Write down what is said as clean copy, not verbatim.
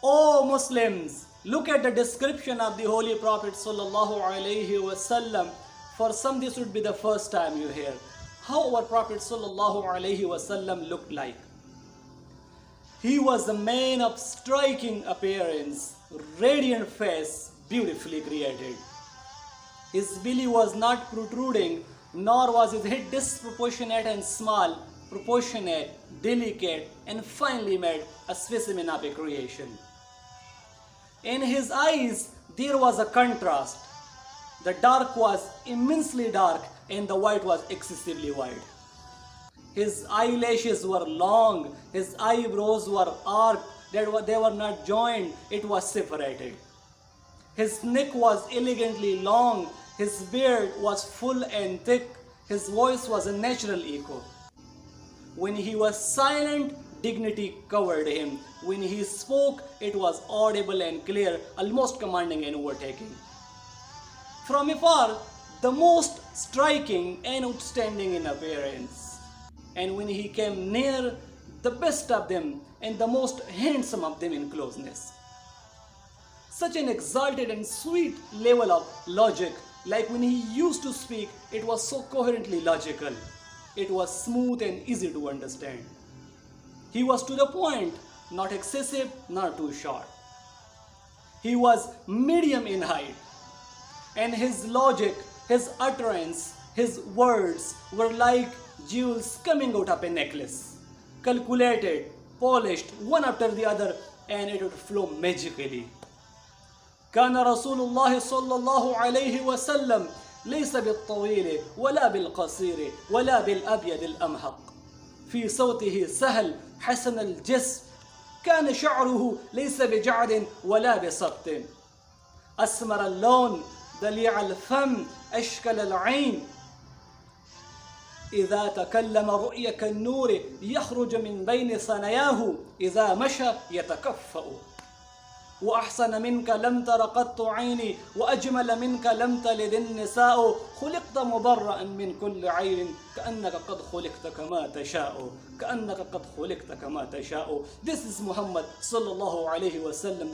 O Muslims, look at the description of the Holy Prophet sallallahu alaihi wasallam. For some this would be the first time you hear how our Prophet sallallahu alaihi wasallam looked like. He was a man of striking appearance, radiant face, beautifully created. His belly was not protruding, nor was his head disproportionate and small, proportionate, delicate, and finely made, a specimen of a creation. In his eyes there was a contrast. The dark was immensely dark and the white was excessively white. His eyelashes were long, his eyebrows were arched, they were not joined, it was separated. His neck was elegantly long, his beard was full and thick, his voice was a natural echo. When he was silent, dignity covered him. When he spoke, it was audible and clear, almost commanding and overtaking. From afar, the most striking and outstanding in appearance. And when he came near, the best of them and the most handsome of them in closeness. Such an exalted and sweet level of logic, like when he used to speak, it was so coherently logical. It was smooth and easy to understand. He was to the point, not excessive, not too short. He was medium in height, and his logic, his utterance, his words were like jewels coming out of a necklace, calculated, polished, one after the other, and it would flow magically. كان رسول الله صلى الله عليه وسلم ليس بالطويل ولا بالقصير ولا بالأبيض الأمهق. في صوته سهل حسن الجسم. كان شعره ليس بجعد ولا بسبط. أسمر اللون ضليع الفم أشكل العين. إذا تكلم رؤيا كالنور يخرج من بين ثناياه. إذا مشى يتكفأ. وأحسن منك لم تر قط عيني وأجمل منك لم تلد النساء. خلقت مبرأ من كل عيب كأنك قد خلقت كما تشاء. كأنك قد خلقت كما تشاء. This is Muhammad sallallahu alayhi wa sallam.